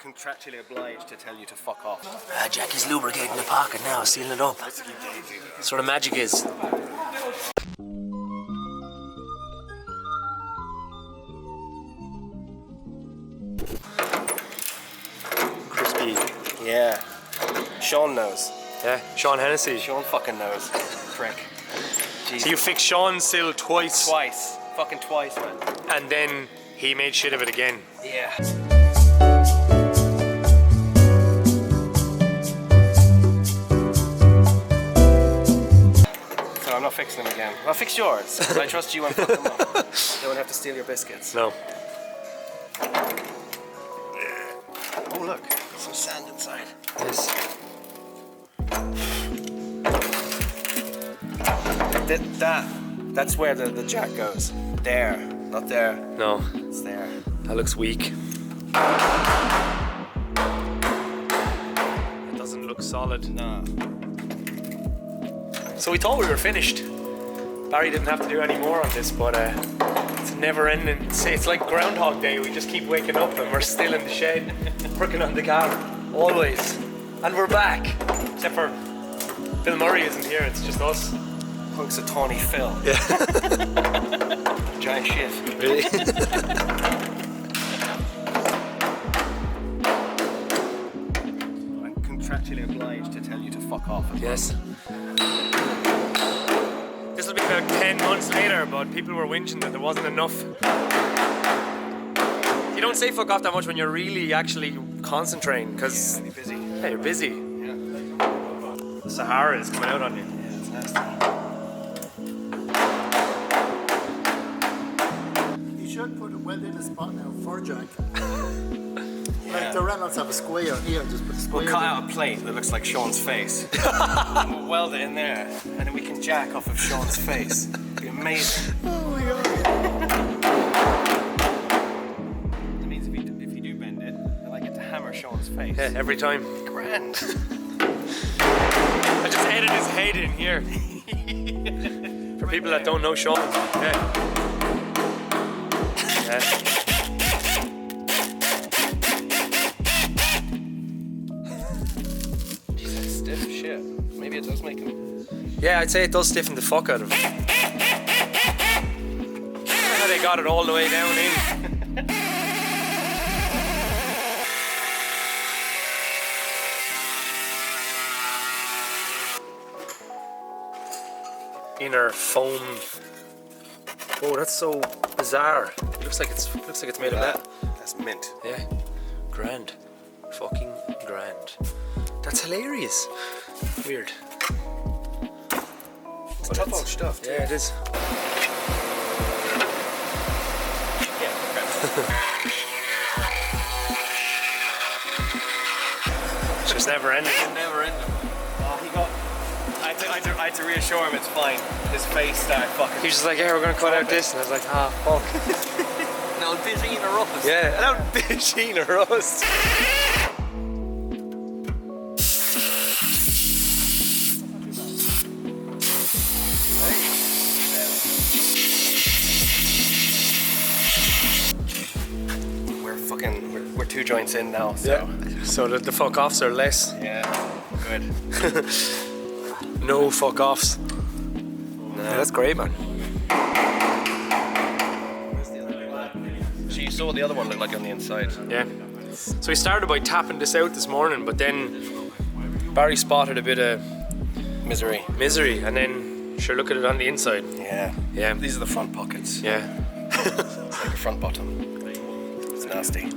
contractually obliged to tell you to fuck off. Jackie's lubricating the pocket now, sealing it up. That's what the magic is. Crispy. Yeah. Sean knows. Yeah, Sean Hennessy. Sean fucking knows. Prick. Jesus. So you fixed Sean's sill twice. Twice. Fucking twice, man. And then he made shit of it again. Yeah. So I'm not fixing them again. I'll fix yours. I trust you and fuck them up. They won't have to steal your biscuits. No. Oh look, some sand inside. Yes. That's where the jack goes. There, not there. No. It's there. That looks weak. It doesn't look solid. No. So we thought we were finished. Barry didn't have to do any more on this, but it's never ending. It's like Groundhog Day. We just keep waking up and we're still in the shed, working on the car, always. And we're back. Except for Bill Murray isn't here, it's just us. Hunks of tawny Phil. Yeah. Giant shit. Really? I'm contractually obliged to tell you to fuck off. Yes. This will be about 10 months later, but people were whinging that there wasn't enough. You don't say fuck off that much when you're really actually concentrating, because You're busy. yeah, you're busy. Yeah. The Sahara is coming out on you. Yeah, it's nasty. You should put it well in a spot now for Jack. Yeah. Like the Reynolds have a square here, just put a square. We'll cut out a plate that looks like Sean's face. And we'll weld it in there, and then we can jack off of Sean's face. It'd be amazing. Oh my god. That means if you do bend it, then I get to hammer Sean's face. Yeah, every time. Grand. I just edited his head in here. For people that don't know Sean. Yeah. Yeah. Jesus, stiff shit. Maybe it does make him. Yeah, I'd say it does stiffen the fuck out of him. How they got it all the way down in. Inner foam. Oh, that's so bizarre. It looks like it's made of that. That's mint. Yeah, grand, fucking grand. That's hilarious. Weird. It's tough old stuff, too. Yeah, it is. Yeah, It's just never ending. never ending. Oh, he got. I had to reassure him it's fine. His face started fucking. He was just like, yeah, we're gonna cut out this, and I was like, ah, fuck. No, busy in a roast. Yeah, and I'm bitching a roast. We're 2 joints in now, so. Yeah. So that the fuck offs are less. Yeah, good. No fuck offs. No. Yeah, that's great, man. So you saw what the other one looked like on the inside. Yeah. So we started by tapping this out this morning, but then Barry spotted a bit of Misery. and then sure, look at it on the inside. Yeah. Yeah. These are the front pockets. Yeah. It's like a front bottom. It's nasty.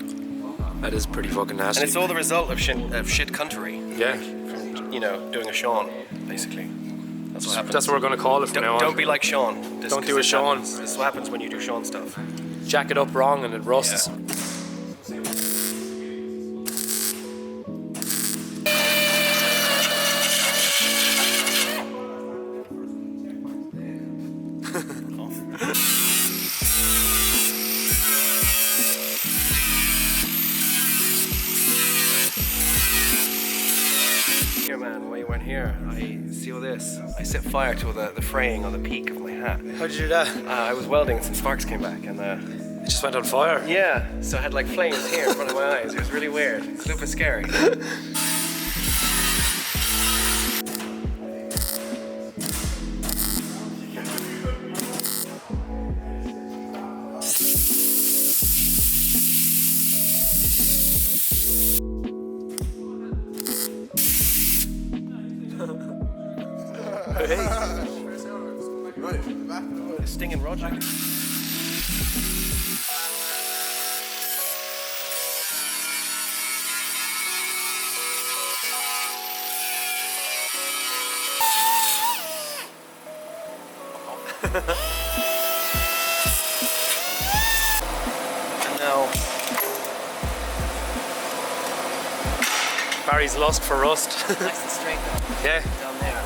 That is pretty fucking nasty. And it's all the result of shit country. Yeah. From, doing a Sean, basically. That's what happens. That's what we're gonna call it from now on. Don't be like Sean. Don't do a Sean. This is what happens when you do Sean stuff. Jack it up wrong and it rusts. Yeah. Here, man, while you weren't here, I seal this. I set fire to the fraying on the peak of my hat. How'd you do that? I was welding and some sparks came back, and It just went on fire. Yeah, so I had like flames here in front of my eyes. It was really weird. It's a little bit scary. Stinging Roger. And now Barry's lost for rust. nice and straight though. Yeah. Down there.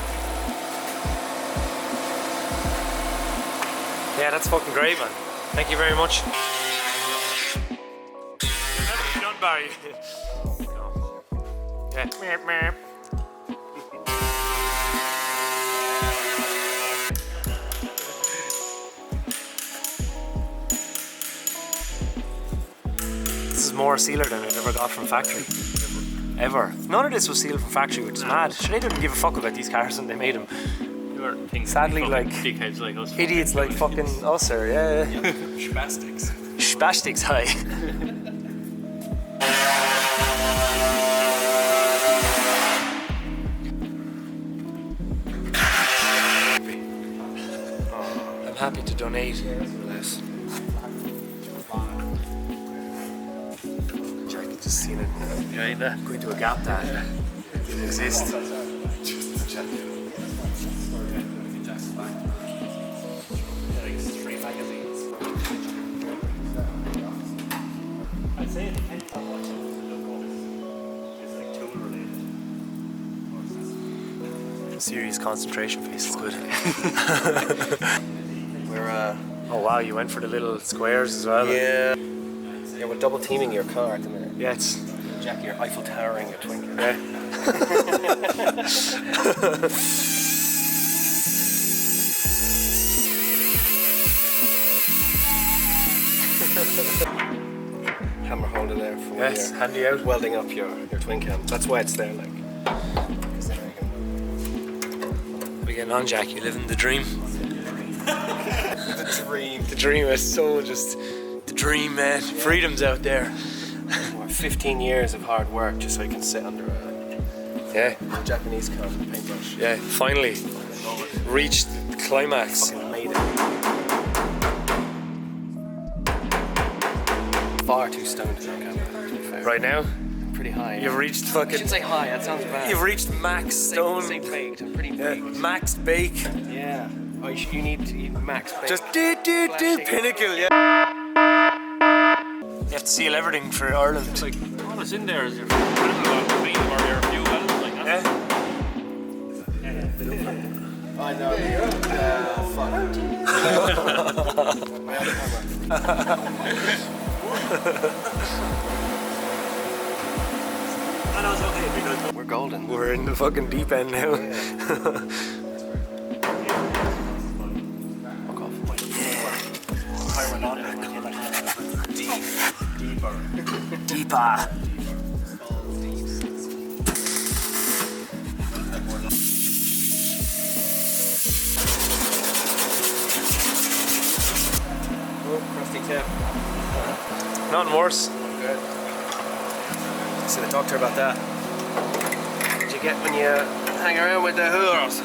Yeah, that's fucking great, man. Thank you very much. You're never done, Barry. No. Yeah. This is more sealer than I've ever got from factory. Ever. None of this was sealed from factory, which is mad. They didn't give a fuck about these cars when they made them. Sadly, like dickheads like us. idiots like fucking us are, yeah. Spastics. Spastics high. I'm happy to donate. Bless. Jack just seen it. Right there. Going to a gap that didn't exist. I'd say it depends on what you look for. It's like tool related. Serious concentration face is good. We're Oh wow, you went for the little squares as well. yeah. Yeah, we're double teaming your car at the minute. Yeah, it's Jack, you're Eiffel Towering your twin car. yeah. Hammer holder there for when Yes, you're handy out. welding up your twin cam. That's why it's there, like. 'Cause then I can- We're getting on, Jack. You're living the dream. The dream. The dream is so just the dream, man. Freedom's out there. 15 years of hard work just so you can sit under a Yeah, Japanese car paintbrush. yeah. Finally reached the climax. Fucking made it. Far too stoned to look at, to be fair. Right now, Pretty high. you've reached I fucking. shouldn't say high, that sounds bad. You've reached max stone. Say baked, I'm pretty Yeah, baked. max bake. Yeah. Oh, you need to eat max baked. Just do Flashing. pinnacle, yeah. You have to seal everything for Ireland. It's like, all that's in there is your analog between them or your fuel wells, like that. Yeah. I know. Fuck. My other camera. I know it's okay because We're golden. We're in the fucking deep end now. Fuck off. Deeper. Oh, crusty tip. Nothing worse. Good. Should have talked to her about that. What you get when you hang around with the whores?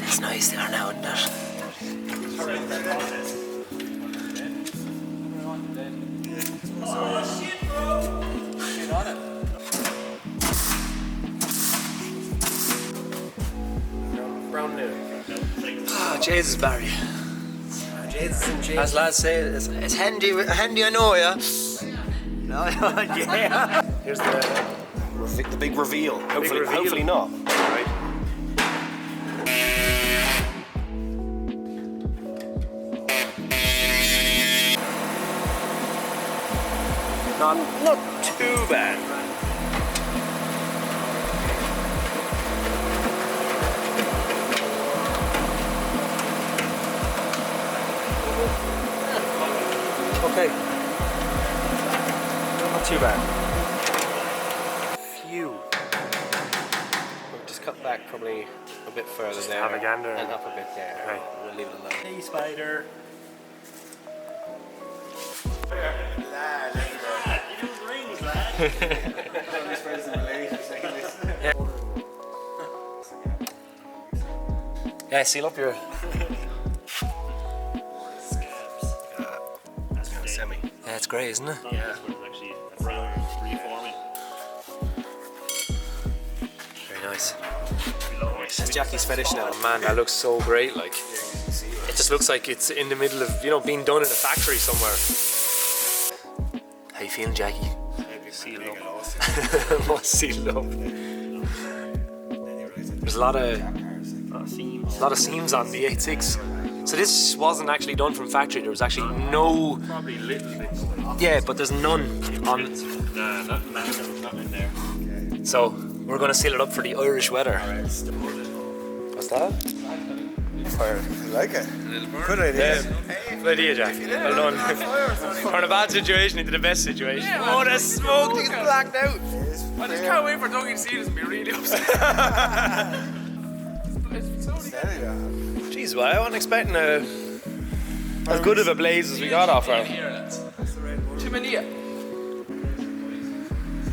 It's nice there now, isn't it? Brown new. Oh, Jesus, Barry. Jesus and Jesus. As lads say, it's handy, I know, yeah? No, yeah. Here's The big reveal. Hopefully, reveal. hopefully not. Right. Not too bad. okay. Not too bad. Phew. We'll just cut back probably a bit further there. have a gander. And up a bit there. Okay. We'll leave it alone. Hey, spider. Yeah, seal up your... Semi. Yeah, it's great, isn't it? Yeah, it's actually reforming. Very nice. That's Jackie's fetish now. Oh man, that looks so great, like. It just looks like it's in the middle of, you know, being done in a factory somewhere. How you feeling, Jackie? Sealed up. What's sealed up? There's a lot of seams on the 86. So this wasn't actually done from factory. There was actually no... Probably little bits. Yeah, but there's none on... Nah, nothing in there. So we're going to seal it up for the Irish weather. What's that? I like it. Good idea. Good idea, Jack. Well done. From a bad situation into the best situation. Oh, the smoke is blacked out. I just can't wait for Dougie to see this and be really upset. Jeez, well, I wasn't expecting as good of a blaze as we got off her. Too many.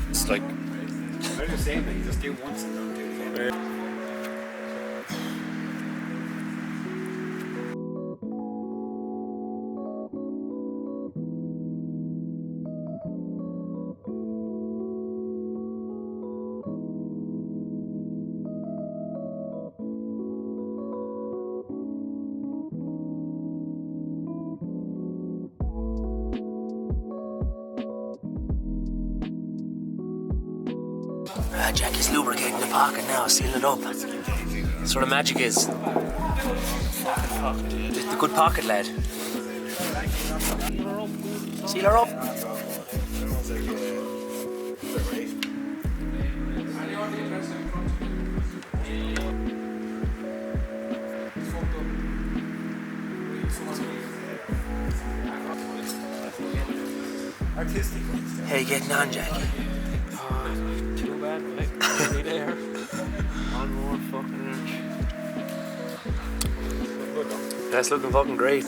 It's like... I do the same thing, just do once and don't do it again. Jackie's lubricating the pocket now, sealing it up. That's where the magic is. The good pocket, lad. Seal her up. How you getting on, Jackie? Too bad, mate. Nearly there. One more fucking inch. That's looking fucking great.